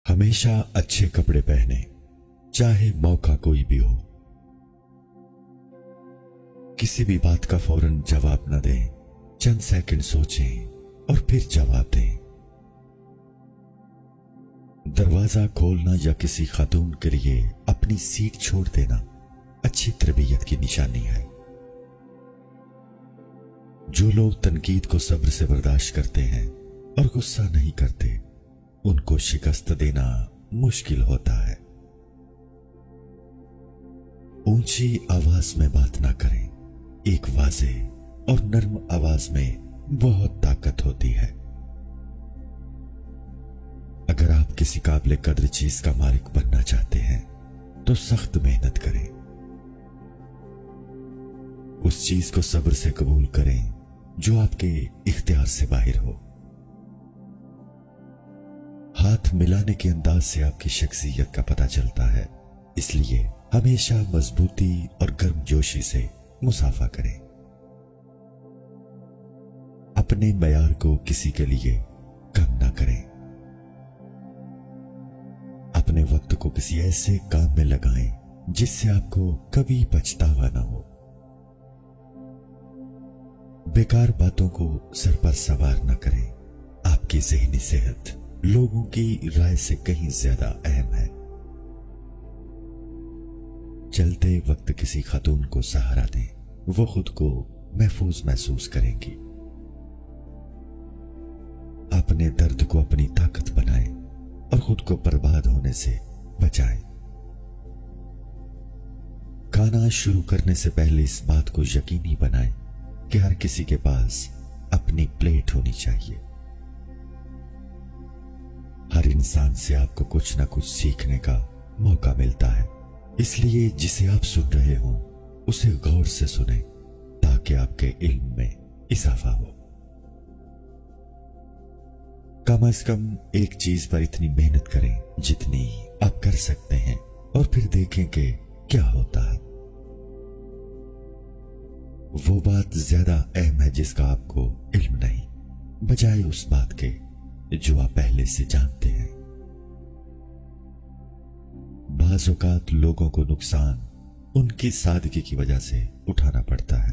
हमेशा अच्छे कपड़े पहने, चाहे मौका कोई भी हो। किसी भी बात का फौरन जवाब न दें, चंद सेकंड सोचें और फिर जवाब दें। दरवाजा खोलना या किसी खातून के लिए अपनी सीट छोड़ देना अच्छी तरबियत की निशानी है। जो लोग तनकीद को सब्र से बर्दाश्त करते हैं और गुस्सा नहीं करते, उनको शिकस्त देना मुश्किल होता है। ऊंची आवाज में बात ना करें, एक वाज़े और नर्म आवाज में बहुत ताकत होती है। अगर आप किसी काबिल कद्र चीज का मालिक बनना चाहते हैं तो सख्त मेहनत करें। उस चीज को सब्र से कबूल करें जो आपके इख्तियार से बाहर हो। हाथ मिलाने के अंदाज से आपकी शख्सियत का पता चलता है, इसलिए हमेशा मजबूती और गर्मजोशी से मुसाफा करें। अपने मयार को किसी के लिए कम ना करें। अपने वक्त को किसी ऐसे काम में लगाएं जिससे आपको कभी पछतावा ना हो। बेकार बातों को सर पर सवार न करें। आपकी ज़हनी सेहत लोगों की राय से कहीं ज्यादा अहम है। चलते वक्त किसी खातून को सहारा दें, वो खुद को महफूज महसूस करेंगी। अपने दर्द को अपनी ताकत बनाएं और खुद को बर्बाद होने से बचाएं। खाना शुरू करने से पहले इस बात को यकीनी बनाएं कि हर किसी के पास अपनी प्लेट होनी चाहिए। हर इंसान से आपको कुछ ना कुछ सीखने का मौका मिलता है, इसलिए जिसे आप सुन रहे हो उसे गौर से सुने ताकि आपके इल्म में इजाफा हो। कम से कम एक चीज पर इतनी मेहनत करें जितनी आप कर सकते हैं और फिर देखें कि क्या होता है। वो बात ज्यादा अहम है जिसका आपको इल्म नहीं, बजाय उस बात के जो आप पहले से जानते हैं। बाज़ औक़ात लोगों को नुकसान उनकी सादगी की वजह से उठाना पड़ता है।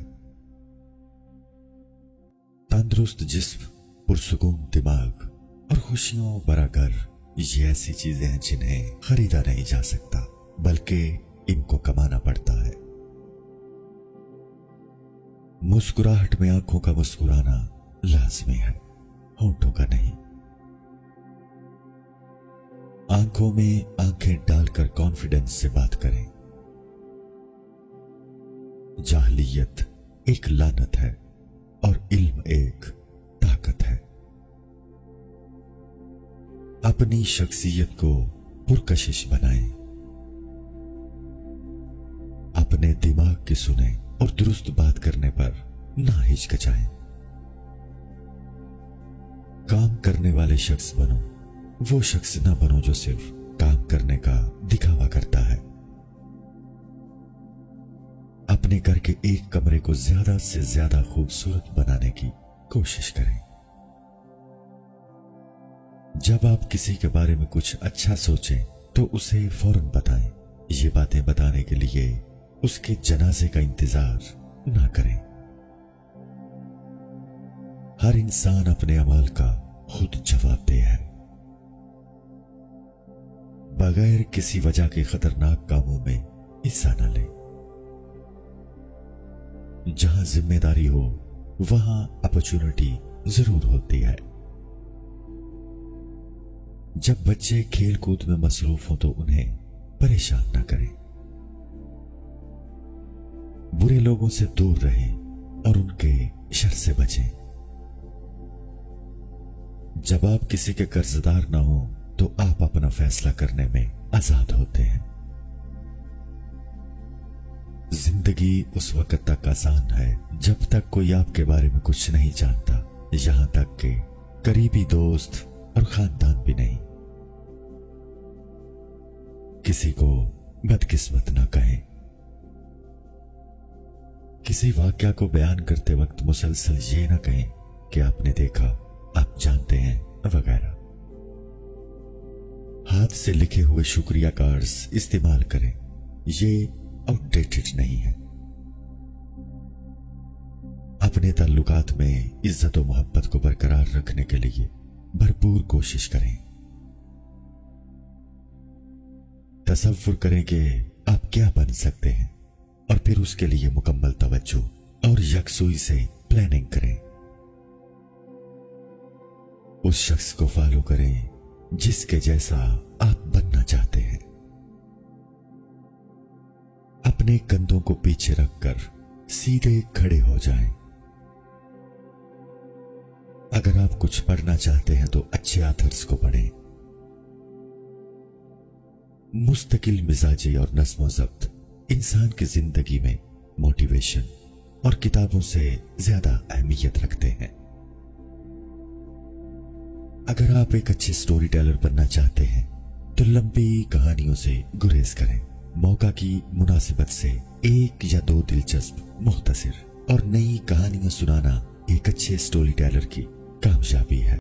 तंदुरुस्त जिस्म, पुरसुकून दिमाग और खुशियों भरा घर, ये ऐसी चीजें हैं जिन्हें खरीदा नहीं जा सकता, बल्कि इनको कमाना पड़ता है। मुस्कुराहट में आंखों का मुस्कुराना लाजमी है, होंठों का नहीं। आंखों में आंखें डालकर कॉन्फिडेंस से बात करें। जाहलियत एक लानत है और इल्म एक ताकत है। अपनी शख्सियत को पुरकशिश बनाएं। अपने दिमाग की सुने और दुरुस्त बात करने पर ना हिचकिचाएं। काम करने वाले शख्स बनो, वो शख्स ना बनो जो सिर्फ काम करने का दिखावा करता है। अपने घर के एक कमरे को ज्यादा से ज्यादा खूबसूरत बनाने की कोशिश करें। जब आप किसी के बारे में कुछ अच्छा सोचें तो उसे फौरन बताएं। ये बातें बताने के लिए उसके जनाजे का इंतजार ना करें। हर इंसान अपने अमाल का खुद जवाबदेह है। बगैर किसी वजह के खतरनाक कामों में हिस्सा न लें। जहां जिम्मेदारी हो वहां अपॉर्चुनिटी जरूर होती है। जब बच्चे खेल कूद में मसरूफ हो तो उन्हें परेशान न करें। बुरे लोगों से दूर रहें और उनके शर से बचें। जब आप किसी के कर्जदार ना हो तो आप अपना फैसला करने में आजाद होते हैं। जिंदगी उस वक्त तक आसान है जब तक कोई आपके बारे में कुछ नहीं जानता, यहां तक कि करीबी दोस्त और खानदान भी नहीं। किसी को बदकिस्मत ना कहें। किसी वाकया को बयान करते वक्त मुसलसल ये ना कहें कि आपने देखा, आप जानते हैं वगैरह। हाथ से लिखे हुए शुक्रिया कार्ड्स इस्तेमाल करें, ये आउटडेटेड नहीं है। अपने ताल्लुकात में इज्जत और मोहब्बत को बरकरार रखने के लिए भरपूर कोशिश करें। तसव्वुर करें कि आप क्या बन सकते हैं और फिर उसके लिए मुकम्मल तवज्जो और यकसुई से प्लानिंग करें। उस शख्स को फॉलो करें जिसके जैसा आप बनना चाहते हैं। अपने कंधों को पीछे रखकर सीधे खड़े हो जाएं। अगर आप कुछ पढ़ना चाहते हैं तो अच्छे ऑथर्स को पढ़ें। मुस्तकिल मिजाजी और नस्मो ज़ब्त इंसान की जिंदगी में मोटिवेशन और किताबों से ज्यादा अहमियत रखते हैं। अगर आप एक अच्छे स्टोरी टेलर बनना चाहते हैं तो लंबी कहानियों से गुरेज करें। मौका की मुनासिबत से एक या दो दिलचस्प, मुख्तसर और नई कहानियां सुनाना एक अच्छे स्टोरी टेलर की कामयाबी है।